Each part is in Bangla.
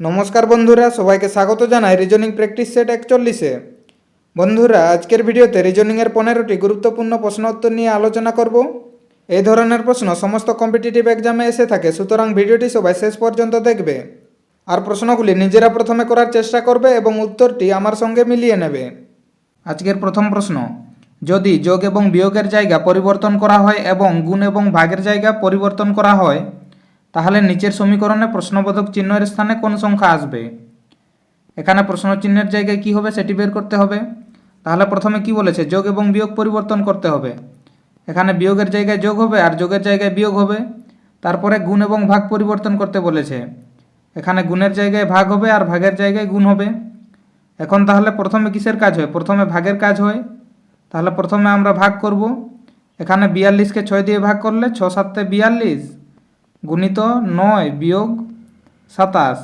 নমস্কার বন্ধুরা, সবাইকে স্বাগত জানাই রিজনিং প্র্যাকটিস সেট 41-এ। বন্ধুরা, আজকের ভিডিওতে রিজনিংয়ের 15টি গুরুত্বপূর্ণ প্রশ্ন উত্তর নিয়ে আলোচনা করব। এই ধরনের প্রশ্ন সমস্ত কম্পিটিটিভ এক্সামে এসে থাকে, সুতরাং ভিডিওটি সবাই শেষ পর্যন্ত দেখবে আর প্রশ্নগুলি নিজেরা প্রথমে করার চেষ্টা করবে এবং উত্তরটি আমার সঙ্গে মিলিয়ে নেবে। আজকের প্রথম প্রশ্ন, যদি যোগ এবং বিয়োগের জায়গা পরিবর্তন করা হয় এবং গুণ এবং ভাগের জায়গা পরিবর্তন করা হয়, তাহলে নিচের সমীকরণে প্রশ্নবোধক চিহ্নের স্থানে কোন সংখ্যা আসবে? এখানে প্রশ্ন চিহ্নের জায়গায় কি হবে সেটি বের করতে হবে। তাহলে প্রথমে কি বলেছে, যোগ এবং বিয়োগ পরিবর্তন করতে হবে। এখানে বিয়োগের জায়গায় যোগ হবে আর যোগের জায়গায় বিয়োগ হবে। তারপরে গুণ এবং ভাগ পরিবর্তন করতে বলেছে, এখানে গুণের জায়গায় ভাগ হবে আর ভাগের জায়গায় গুণ হবে। এখন তাহলে প্রথমে কিসের কাজ হয়? প্রথমে ভাগের কাজ হয়। তাহলে প্রথমে আমরা ভাগ করব। এখানে 42কে 6 দিয়ে ভাগ করলে 6 7 42 গুণিত 9 বিয়োগ 27।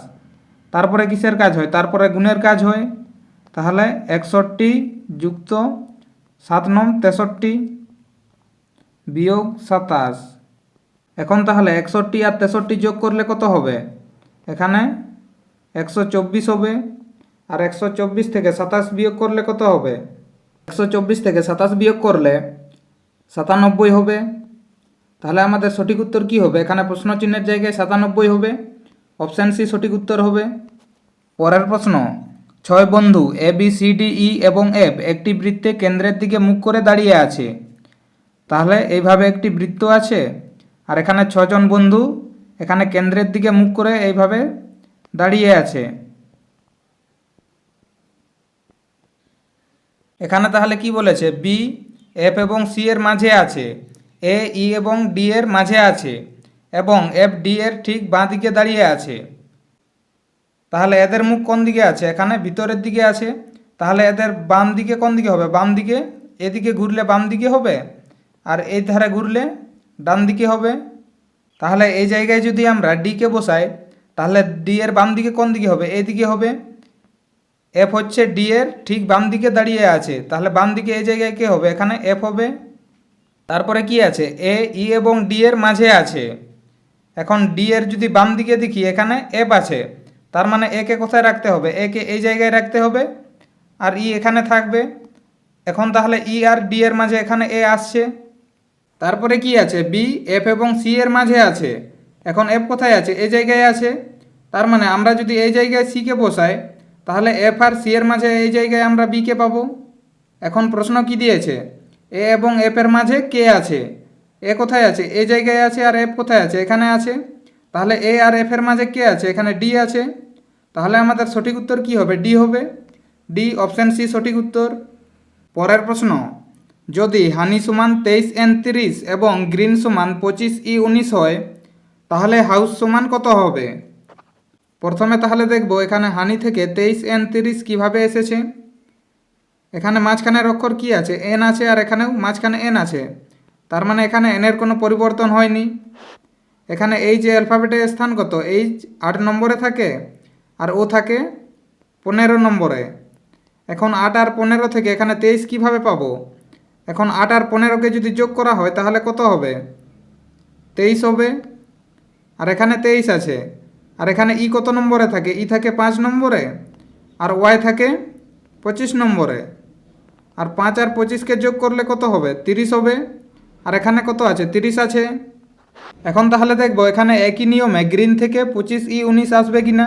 তারপরে কিসের কাজ হয়? তারপরে গুণের কাজ হয়। তাহলে 61 যুক্ত 7 9 63 বিয়োগ 27। এখন তাহলে 61 আর 63 যোগ করলে কত হবে? এখানে 124 হবে। আর 124 থেকে 27 বিয়োগ করলে কত হবে? 124 থেকে 27 বিয়োগ করলে 97 হবে। তাহলে আমাদের সঠিক উত্তর কি হবে? এখানে প্রশ্ন চিহ্নের জায়গায় 97 হবে। অপশান সি সঠিক উত্তর হবে। পরের প্রশ্ন, 6 বন্ধু A B C D E এবং এফ একটি বৃত্তে কেন্দ্রের দিকে মুখ করে দাঁড়িয়ে আছে। তাহলে এইভাবে একটি বৃত্ত আছে আর এখানে 6 জন বন্ধু এখানে কেন্দ্রের দিকে মুখ করে এইভাবে দাঁড়িয়ে আছে। এখানে তাহলে কি বলেছে? বি এফ এবং সি এর মাঝে আছে, এ ই এবং ডি এর মাঝে আছে এবং এফ ডি এর ঠিক বাঁ দিকে দাঁড়িয়ে আছে। তাহলে এদের মুখ কোন দিকে আছে? এখানে ভিতরের দিকে আছে। তাহলে এদের বাম দিকে কোন দিকে হবে? বাম দিকে। এদিকে ঘুরলে বাম দিকে হবে আর এই ধারে ঘুরলে ডান দিকে হবে। তাহলে এই জায়গায় যদি আমরা ডিকে বসাই, তাহলে ডি এর বাম দিকে কোন দিকে হবে? এইদিকে হবে। এফ হচ্ছে ডি এর ঠিক বাম দিকে দাঁড়িয়ে আছে, তাহলে বাম দিকে এই জায়গায় কে হবে? এখানে এফ হবে। তারপরে কি আছে? এ ই এবং ডি এর মাঝে আছে। এখন ডি এর যদি বাম দিকে দেখি, এখানে এফ আছে, তার মানে এ কে কোথায় রাখতে হবে? এ কে এই জায়গায় রাখতে হবে আর ই এখানে থাকবে। এখন তাহলে ই আর ডি এর মাঝে এখানে এ আসছে। তারপরে কি আছে? বি এফ এবং সি এর মাঝে আছে। এখন এফ কোথায় আছে? এই জায়গায় আছে। তার মানে আমরা যদি এই জায়গায় সি কে বসাই, তাহলে এফ আর সি এর মাঝে এই জায়গায় আমরা বি কে পাবো। এখন প্রশ্ন কি দিয়েছে? এ এবং এফ এর মাঝে কে আছে? এ কোথায় আছে? এই জায়গায় আছে। আর এফ কোথায় আছে? এখানে আছে। তাহলে এ আর এফ এর মাঝে কে আছে? এখানে ডি আছে। তাহলে আমাদের সঠিক উত্তর কি হবে? ডি হবে। ডি অপশান সি সঠিক উত্তর। পরের প্রশ্ন, যদি হানি সমান 23N30 এবং গ্রিন সমান 25E19 হয়, তাহলে হাউস সমান কত হবে? প্রথমে তাহলে দেখব এখানে হানি থেকে 23N30 কিভাবে এসেছে। এখানে মাঝখানের অক্ষর কি আছে? এন আছে আর এখানেও মাঝখানে এন আছে। তার মানে এখানে এনের কোনো পরিবর্তন হয়নি। এখানে এই যে অ্যালফাবেটের স্থান কত? এইচ 8 নম্বরে থাকে আর ও থাকে 15 নম্বরে। এখন 8 আর 15 থেকে এখানে 23 কিভাবে পাবো? এখন 8 আর 15কে যদি যোগ করা হয় তাহলে কত হবে? 23 হবে। আর এখানে 23 আছে। আর এখানে ই কত নম্বরে থাকে? ই থাকে 5 নম্বরে আর ওয়াই থাকে 25 নম্বরে। আর 5 আর 25কে যোগ করলে কত হবে? 30 হবে। আর এখানে কত আছে? 30 আছে। এখন তাহলে দেখব এখানে একই নিয়মে গ্রিন থেকে 25E19 আসবে কিনা।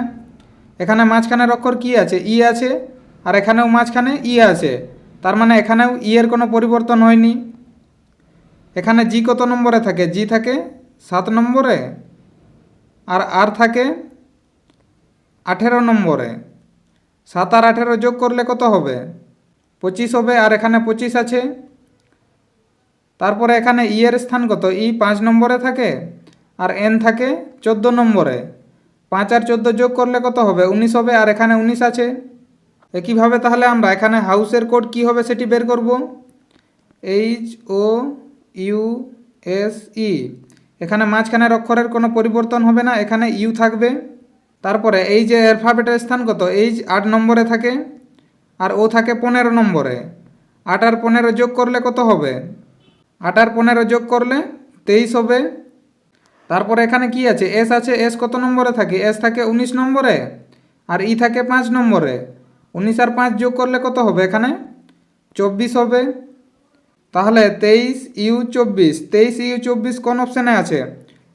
এখানে মাঝখানের অক্ষর কি আছে? ই আছে আর এখানেও মাঝখানে ই আছে। তার মানে এখানেও ই এর কোনো পরিবর্তন হয়নি। এখানে জি কত নম্বরে থাকে? জি থাকে 7 নম্বরে আর আর থাকে 18 নম্বরে। 7 আর 18 যোগ করলে কত হবে? 25 হবে। আর এখানে 25 আছে। তারপরে এখানে ই এর স্থান কত? ই 5 নম্বরে থাকে আর এন থাকে 14 নম্বরে। 5 আর 14 যোগ করলে কত হবে? 19 হবে। আর এখানে 19 আছে। একইভাবে তাহলে আমরা এখানে হাউসের কোড কি হবে সেটি বের করব। HOUSE, এখানে মাঝখানের অক্ষরের কোনো পরিবর্তন হবে না, এখানে ইউ থাকবে। তারপরে এই যে অ্যালফাবেটের স্থান কত? এইচ 8 নম্বরে থাকে আর ও থাকে 15 নম্বরে। 8 আর 15 যোগ করলে কত হবে? 8 আর 15 যোগ করলে 23 হবে। তারপরে এখানে কি আছে? এস আছে। এস কত নম্বরে থাকে? এস থাকে 19 নম্বরে। আর ই থাকে 5 নম্বরে। 19 আর 5 যোগ করলে কত হবে? এখানে 24 হবে। তাহলে 23U24, 23U24 কোন অপশানে আছে?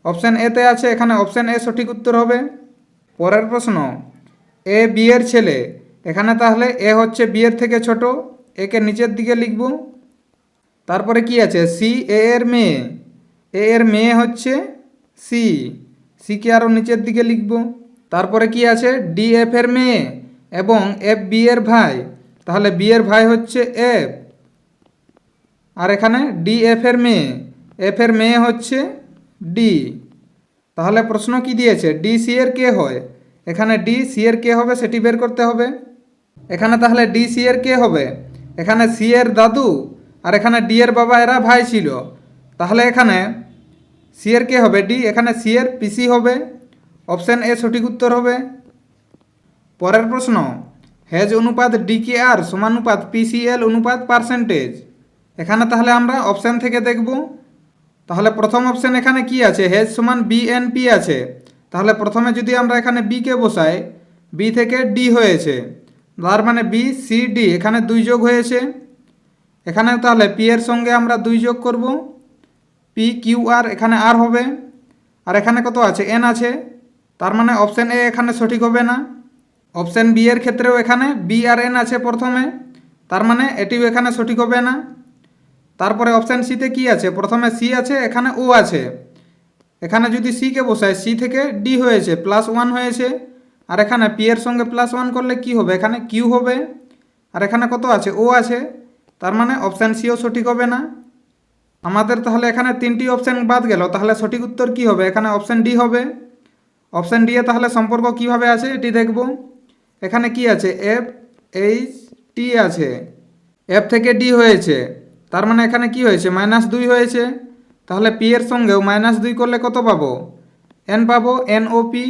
অপশান এতে আছে, এখানে অপশান এ সঠিক উত্তর হবে। পরের প্রশ্ন, এ বি এর ছেলে। এখানে তাহলে এ হচ্ছে বি এর থেকে ছোট, একে নিচের দিকে লিখব। তারপরে কি আছে? সি এ এর মেয়ে, এ এর মেয়ে হচ্ছে সি, সিকে আরও নিচের দিকে লিখব। তারপরে কি আছে? ডি এফ এর মেয়ে এবং এফ বি এর ভাই, তাহলে বি এর ভাই হচ্ছে এফ। আর এখানে ডি এফ এর মেয়ে, এফ এর মেয়ে হচ্ছে ডি। তাহলে প্রশ্ন কি দিয়েছে? ডি সি এর কে হয়? এখানে ডি সি এর কে হবে সেটি বের করতে হবে। এখানে তাহলে ডি সি এর কে হবে? এখানে সি এর দাদু আর এখানে ডি এর বাবা, এরা ভাই ছিল। তাহলে এখানে সি এর কে হবে? ডি। এখানে সি এর পিসি হবে। অপশান এ সঠিক উত্তর হবে। পরের প্রশ্ন, হেজ অনুপাত ডিকে আর সমানুপাত পিসিএল অনুপাত পার্সেন্টেজ। এখানে তাহলে আমরা অপশান থেকে দেখব। তাহলে প্রথম অপশান এখানে কি আছে? হেজ সমান বিএনপি আছে। তাহলে প্রথমে যদি আমরা এখানে বিকে বসাই, বি থেকে ডি হয়েছে, তার মানে বি সি ডি, এখানে 2 যোগ হয়েছে। এখানে তাহলে পি এর সঙ্গে আমরা 2 যোগ করব, পি কিউ আর, এখানে আর হবে। আর এখানে কত আছে? এন আছে। তার মানে অপশান এ এখানে সঠিক হবে না। অপশান বি এর ক্ষেত্রেও এখানে বি আর এন আছে প্রথমে, তার মানে এটিও এখানে সঠিক হবে না। তারপরে অপশান সিতে কি আছে? প্রথমে সি আছে, এখানে ও আছে। এখানে যদি সিকে বসায়, সি থেকে ডি হয়েছে, +1 হয়েছে। আর এখানে পি এর সঙ্গে +1 করলে কি হবে? এখানে কিউ হবে। আর এখানে কত আছে? ও আছে। তার মানে অপশান সিও সঠিক হবে না। আমাদের তাহলে এখানে 3টি অপশান বাদ গেল। তাহলে সঠিক উত্তর কি হবে? এখানে অপশান ডি হবে। অপশান ডি এ তাহলে সম্পর্ক কিভাবে আছে এটি দেখব। এখানে কি আছে? এফ এইচ টি আছে, এফ থেকে ডি হয়েছে, তার মানে এখানে কি হয়েছে? -2 হয়েছে। তাহলে পি এর সঙ্গেও -2 করলে কত পাবো? এন পাবো, এন ও পি।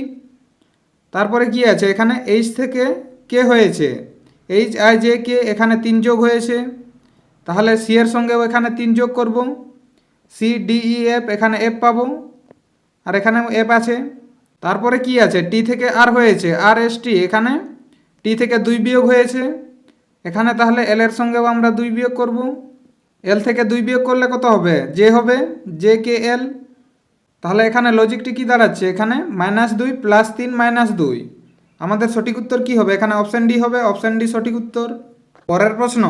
তারপরে কি আছে? এখানে এইচ থেকে কে হয়েছে, এইচ আই জে কে, এখানে 3 যোগ হয়েছে। তাহলে সি এর সঙ্গেও এখানে 3 যোগ করব, সি ডি ই এফ, এখানে এফ পাবো। আর এখানেও এফ আছে। তারপরে কি আছে? টি থেকে আর হয়েছে, আর এস টি, এখানে টি থেকে 2 বিয়োগ হয়েছে। এখানে তাহলে এল এর সঙ্গেও আমরা 2 বিয়োগ করব। এল থেকে 2 বিয়োগ করলে কত হবে? জে হবে, জে কে এল। তাহলে এখানে লজিকটি কি দাঁড়াচ্ছে? এখানে -2 + 3 -2। আমাদের সঠিক উত্তর কি হবে? এখানে অপশান ডি হবে। অপশান ডি সঠিক উত্তর। পরের প্রশ্ন,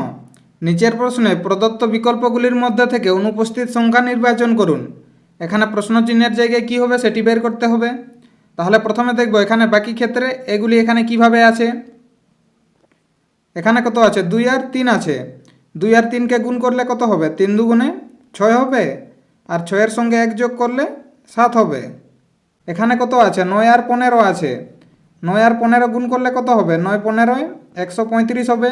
নিচের প্রশ্নে প্রদত্ত বিকল্পগুলির মধ্যে থেকে অনুপস্থিত সংখ্যা নির্বাচন করুন। এখানে প্রশ্ন চিহ্নের জায়গায় কি হবে সেটি বের করতে হবে। তাহলে প্রথমে দেখব এখানে বাকি ক্ষেত্রে এগুলি এখানে কিভাবে আছে। এখানে কত আছে? 2 আর 3 আছে। 2 আর 3কে গুণ করলে কত হবে? 3 × 2 = 6 হবে। আর 6 এর সঙ্গে 1 যোগ করলে 7 হবে। এখানে কত আছে? 9 আর 15 আছে। 9 আর 15 গুণ করলে কত হবে? 9 15 135 হবে।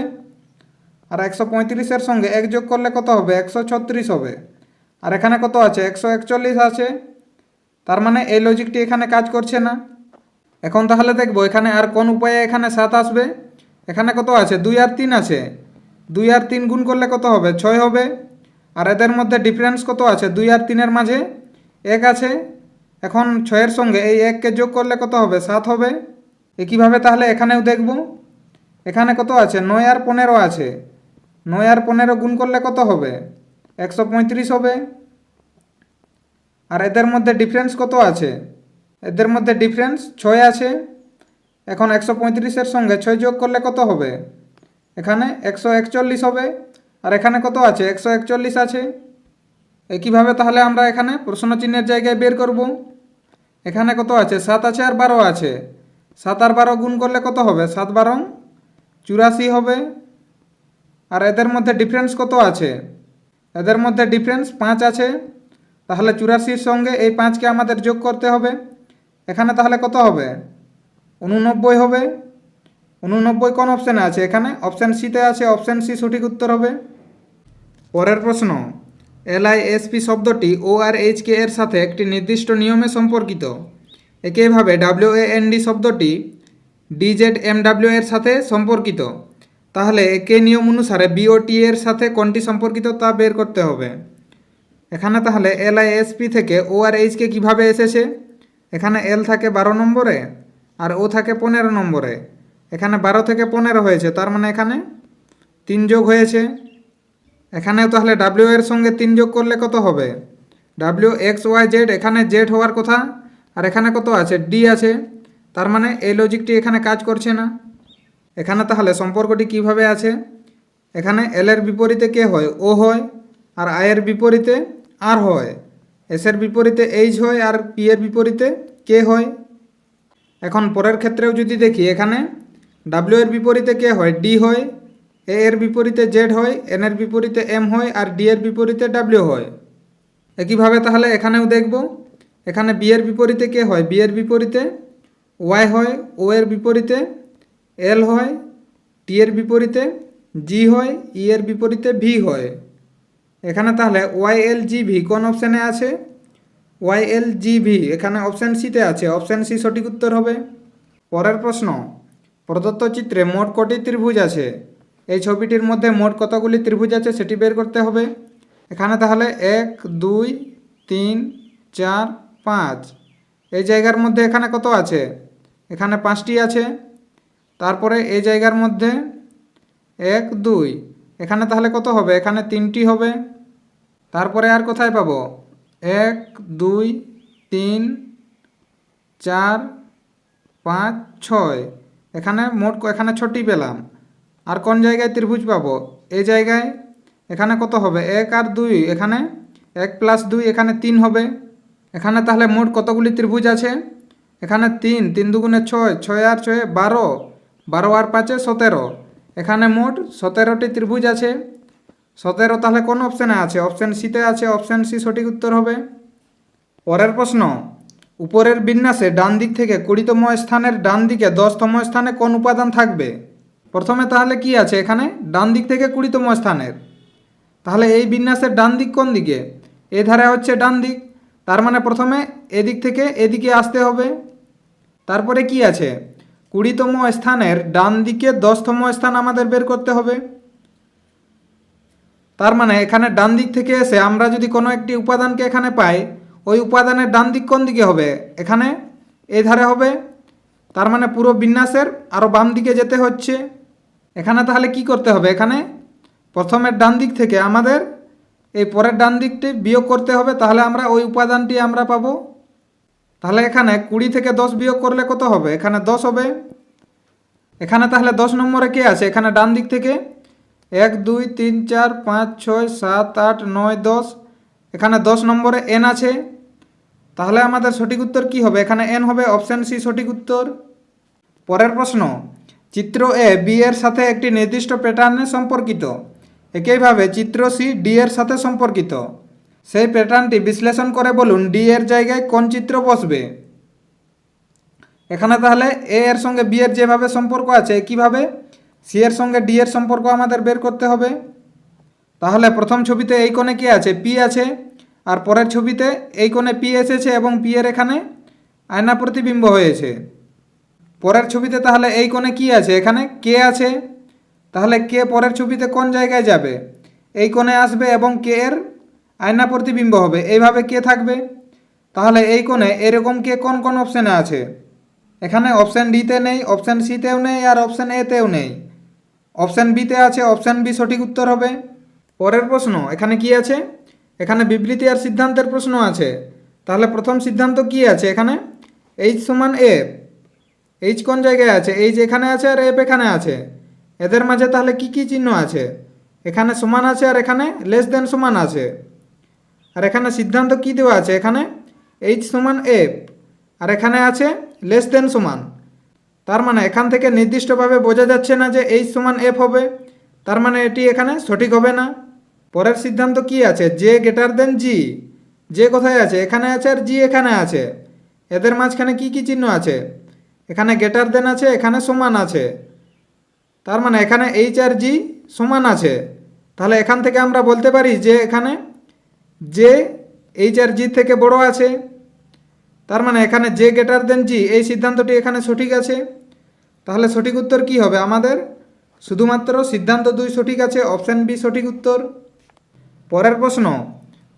আর 135 এর সঙ্গে 1 যোগ করলে কত হবে? 136 হবে। আর এখানে কত আছে? 141 আছে। তার মানে এই লজিকটি এখানে কাজ করছে না। এখন তাহলে দেখব এখানে আর কোন উপায়ে এখানে 7 আসবে। এখানে কত আছে? 2 আর 3 আছে। 2 আর 3 গুণ করলে কত হবে? 6 হবে। আর এদের মধ্যে ডিফারেন্স কত আছে? 2 আর 3 এর মাঝে 1 আছে। এখন 6 এর সঙ্গে এই 1কে যোগ করলে কত হবে? 7 হবে। একইভাবে তাহলে এখানেও দেখব। এখানে কত আছে? 9 আর 15 আছে। 9 আর 15 গুণ করলে কত হবে? 135 হবে। আর এদের মধ্যে ডিফারেন্স কত আছে? এদের মধ্যে ডিফারেন্স 6 আছে। এখন 135 এর সঙ্গে 6 যোগ করলে কত হবে? এখানে 141 হবে। আর এখানে কত আছে? 141 আছে। একইভাবে তাহলে আমরা এখানে প্রশ্ন চিহ্নের জায়গায় বের করব। এখানে কত আছে? 7 আছে আর 12 আছে। 7 আর 12 গুণ করলে কত হবে? 7 12 84 হবে। আর এদের মধ্যে ডিফারেন্স কত আছে? এদের মধ্যে ডিফারেন্স 5 আছে। তাহলে 84-র সঙ্গে এই 5কে আমাদের যোগ করতে হবে। এখানে তাহলে কত হবে? 89 হবে। 89 কোন অপশানে আছে? এখানে অপশান সিতে আছে। অপশান সি সঠিক উত্তর হবে। পরের প্রশ্ন, LISP শব্দটি ORHK এর সাথে একটি নির্দিষ্ট নিয়মে সম্পর্কিত। একইভাবে WAND শব্দটি DZMW এর সাথে সম্পর্কিত। তাহলে একই নিয়ম অনুসারে BOT এর সাথে কোনটি সম্পর্কিত তা বের করতে হবে। এখানে তাহলে LISP থেকে ORHK কিভাবে এসেছে? এখানে L থাকে 12 নম্বরে আর ও থাকে 15 নম্বরে। এখানে 12 থেকে 15 হয়েছে, তার মানে এখানে 3 যোগ হয়েছে। এখানেও তাহলে ডাব্লিউ এর সঙ্গে 3 যোগ করলে কত হবে? ডাব্লিউ এক্স ওয়াই জেড, এখানে জেড হওয়ার কথা, আর এখানে কত আছে? ডি আছে। তার মানে এই লজিকটি এখানে কাজ করছে না। এখানে তাহলে সম্পর্কটি কিভাবে আছে? এখানে এল এর বিপরীতে কে হয়? ও হয়, আর আই এর বিপরীতে আর হয়, এস এর বিপরীতে এইচ হয়, আর পি এর বিপরীতে কে হয়। এখন পরের ক্ষেত্রেও যদি দেখি, এখানে ডাব্লিউ এর বিপরীতে কে হয়? ডি হয়, এ এর বিপরীতে জেড হয়, এন এর বিপরীতে এম হয়, আর ডি এর বিপরীতে ডাব্লিউ হয়। একইভাবে তাহলে এখানেও দেখব, এখানে বি এর বিপরীতে কে হয়? বি এর বিপরীতে ওয়াই হয়, ও এর বিপরীতে এল হয়, টি এর বিপরীতে জি হয়, ই এর বিপরীতে ভি হয়। এখানে তাহলে ওয়াই এল জি ভি কোন অপশানে আছে? ওয়াই এল জি ভি এখানে অপশান সিতে আছে, অপশান সি সঠিক উত্তর হবে। পরের প্রশ্ন, প্রদত্ত চিত্রে মোট কটি ত্রিভুজ আছে? এই ছবিটির মধ্যে মোট কতগুলি ত্রিভুজ আছে সেটি বের করতে হবে। এখানে তাহলে 1 2 3 4 5, এই জায়গার মধ্যে এখানে কত আছে? এখানে 5টি আছে। তারপরে এই জায়গার মধ্যে 1 2, এখানে তাহলে কত হবে? এখানে 3টি হবে। তারপরে আর কোথায় পাবো? 1 2 3 4 5 6, এখানে মোট এখানে 6টি পেলাম। আর কোন জায়গায় ত্রিভুজ পাবো? এই জায়গায়। এখানে কত হবে? 1 আর 2, এখানে 1 + 2, এখানে 3 হবে। এখানে তাহলে মোট কতগুলি ত্রিভুজ আছে? এখানে 3 3 দুগুণে 6, 6 আর 6 12, 12 আর 5 17, এখানে মোট 17টি ত্রিভুজ আছে। 17 তাহলে কোন অপশানে আছে? অপশান সিতে আছে, অপশান সি সঠিক উত্তর হবে। পরের প্রশ্ন, উপরের বিন্যাসে ডান দিক থেকে 20তম স্থানের ডান দিকে 10তম স্থানে কোন উপাদান থাকবে? প্রথমে তাহলে কি আছে? এখানে ডান দিক থেকে 20তম স্থানের, তাহলে এই বিন্যাসের ডান দিক কোন দিকে? এই ধারে হচ্ছে ডান দিক, তার মানে প্রথমে এদিক থেকে এদিকে আসতে হবে। তারপরে কি আছে? 20তম স্থানের ডান দিকে 10তম স্থান আমাদের বের করতে হবে। তার মানে এখানে ডান দিক থেকে এসে আমরা যদি কোনো একটি উপাদানকে এখানে পাই, ওই উপাদানের ডান দিক কোন দিকে হবে? এখানে এই ধারে হবে। তার মানে পুরো বিন্যাসের আরও বাম দিকে যেতে হচ্ছে। এখানে তাহলে কি করতে হবে? এখানে প্রথমের ডান দিক থেকে আমাদের এই পরের ডান দিকটি বিয়োগ করতে হবে, তাহলে আমরা ওই উপাদানটি আমরা পাবো। তাহলে এখানে 20 থেকে 10 বিয়োগ করলে কত হবে? এখানে 10 হবে। এখানে তাহলে 10 নম্বরে কে আছে? এখানে ডান দিক থেকে 1 2 3 4 5 6 7 8 9 10, এখানে 10 নম্বরে এন আছে। তাহলে আমাদের সঠিক উত্তর কি হবে? এখানে এন হবে, অপশান সি সঠিক উত্তর। পরের প্রশ্ন, চিত্র এ বি এর সাথে একটি নির্দিষ্ট প্যাটার্নে সম্পর্কিত, একইভাবে চিত্র সি ডি এর সাথে সম্পর্কিত। সেই প্যাটার্নটি বিশ্লেষণ করে বলুন ডি এর জায়গায় কোন চিত্র বসবে। এখানে তাহলে এ এর সঙ্গে বি এর যেভাবে সম্পর্ক আছে, কিভাবে সি এর সঙ্গে ডি এর সম্পর্ক আমাদের বের করতে হবে। তাহলে প্রথম ছবিতে এই কোণে কি আছে? পি আছে, আর পরের ছবিতে এই কোণে পি এসেছে এবং পি এর এখানে আয়না প্রতিবিম্ব হয়েছে। পরের ছবিতে তাহলে এই কোণে কি আছে? এখানে কে আছে, তাহলে কে পরের ছবিতে কোন জায়গায় যাবে? এই কোণে আসবে এবং কে এর আয়না প্রতিবিম্ব হবে, এইভাবে কে থাকবে। তাহলে এই কোণে এরকম কে কোন কোন অপশানে আছে? এখানে অপশান ডিতে নেই, অপশান সিতেও নেই, আর অপশান এতেও নেই। অপশান বিতে আছে, অপশান বি সঠিক উত্তর হবে। পরের প্রশ্ন, এখানে কি আছে? এখানে বিবৃতি আর সিদ্ধান্তের প্রশ্ন আছে। তাহলে প্রথম সিদ্ধান্ত কি আছে? এখানে এইচ সমান এফ। এইচ কোন জায়গায় আছে? এইচ এখানে আছে আর এফ এখানে আছে। এদের মাঝে তাহলে কি কি চিহ্ন আছে? এখানে সমান আছে আর এখানে লেস দেন সমান আছে। আর এখানে সিদ্ধান্ত কি দেওয়া আছে? এখানে এইচ সমান এফ, আর এখানে আছে লেস দেন সমান। তার মানে এখান থেকে নির্দিষ্টভাবে বোঝা যাচ্ছে না যে এইচ সমান এফ হবে, তার মানে এটি এখানে সঠিক হবে না। পরের সিদ্ধান্ত কি আছে? জে গ্রেটার দেন জি। জে কোথায় আছে? এখানে আছে, আর জি এখানে আছে। এদের মাঝখানে কি কি চিহ্ন আছে? এখানে গ্রেটার দেন আছে, এখানে সমান আছে। তার মানে এখানে এইচ আর জি সমান আছে। তাহলে এখান থেকে আমরা বলতে পারি যে এখানে জে এইচ আর জি থেকে বড় আছে। তার মানে এখানে জে গ্রেটার দেন জি, এই সিদ্ধান্তটি এখানে সঠিক আছে। তাহলে সঠিক উত্তর কি হবে আমাদের? শুধুমাত্র সিদ্ধান্ত 2 সঠিক আছে, অপশান বি সঠিক উত্তর। পরের প্রশ্ন,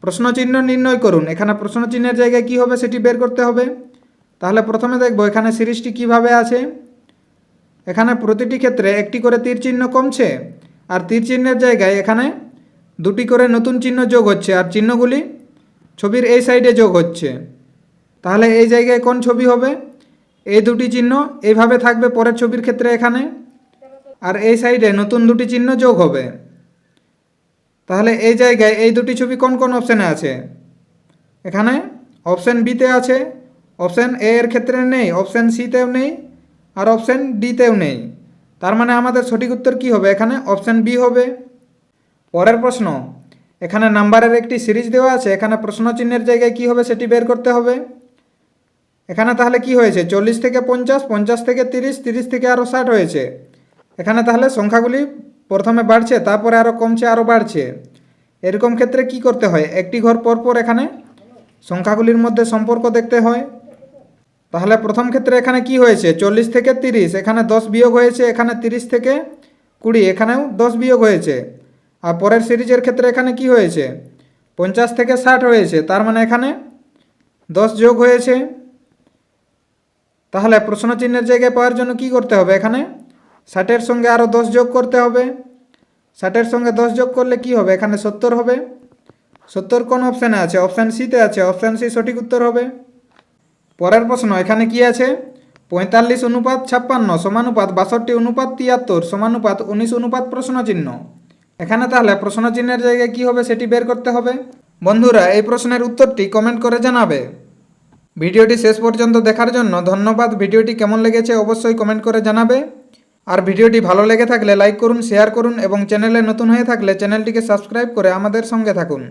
প্রশ্নচিহ্ন নির্ণয় করুন। এখানে প্রশ্নচিহ্নের জায়গায় কি হবে সেটি বের করতে হবে। তাহলে প্রথমে দেখব এখানে সিরিজটি কিভাবে আছে। এখানে প্রতিটি ক্ষেত্রে একটি করে তীর চিহ্ন কমছে, আর তীর চিহ্নের জায়গায় এখানে দুটি করে নতুন চিহ্ন যোগ হচ্ছে, আর চিহ্নগুলি ছবির এই সাইডে যোগ হচ্ছে। তাহলে এই জায়গায় কোন ছবি হবে? এই দুটি চিহ্ন এইভাবে থাকবে পরের ছবির ক্ষেত্রে এখানে, আর এই সাইডে নতুন দুটি চিহ্ন যোগ হবে। তাহলে এই জায়গায় এই দুটি ছবি কোন কোন অপশানে আছে? এখানে অপশান বিতে আছে, অপশান এ এর ক্ষেত্রে নেই, অপশান সিতেও নেই, আর অপশান ডিতেও নেই। তার মানে আমাদের সঠিক উত্তর কী হবে? এখানে অপশান বি হবে। পরের প্রশ্ন, এখানে নাম্বারের একটি সিরিজ দেওয়া আছে, এখানে প্রশ্ন চিহ্নের জায়গায় কী হবে সেটি বের করতে হবে। এখানে তাহলে কি হয়েছে? 40 থেকে 50, 50 থেকে 30, 30 থেকে আরও 60 হয়েছে। এখানে তাহলে সংখ্যাগুলি প্রথমে বাড়ছে, তারপরে আরও কমছে, আরও বাড়ছে। এরকম ক্ষেত্রে কি করতে হয়? একটি ঘর পরপর এখানে সংখ্যাগুলির মধ্যে সম্পর্ক দেখতে হয়। তাহলে প্রথম ক্ষেত্রে এখানে কি হয়েছে? 40 থেকে 30, এখানে 10 বিয়োগ হয়েছে, এখানে 30 থেকে 20, এখানেও 10 বিয়োগ হয়েছে। আর পরের সিরিজের ক্ষেত্রে এখানে কি হয়েছে? 50 থেকে 60 হয়েছে, তার মানে এখানে 10 যোগ হয়েছে। তাহলে প্রশ্ন চিহ্নের জায়গায় পাওয়ার জন্য কি করতে হবে? এখানে 60-এর সঙ্গে আরও 10 যোগ করতে হবে। 60-এর সঙ্গে 10 যোগ করলে কি হবে? এখানে 70 হবে। 70 কোন অপশানে আছে? অপশান সিতে আছে, অপশান সি সঠিক উত্তর হবে। পরের প্রশ্ন, এখানে কি আছে? 45:56 সমানুপাত 62:73 সমানুপাত 19 প্রশ্ন চিহ্ন। এখানে তাহলে প্রশ্ন চিহ্নের জায়গায় কি হবে সেটি বের করতে হবে। বন্ধুরা, এই প্রশ্নের উত্তরটি কমেন্ট করে জানাবে। ভিডিওটি শেষ পর্যন্ত দেখার জন্য ধন্যবাদ। ভিডিওটি কেমন লেগেছে অবশ্যই কমেন্ট করে জানাবে। আর ভিডিওটি ভালো লেগে থাকলে লাইক করুন, শেয়ার করুন এবং চ্যানেলে নতুন হয়ে থাকলে চ্যানেলটিকে সাবস্ক্রাইব করে আমাদের সঙ্গে থাকুন।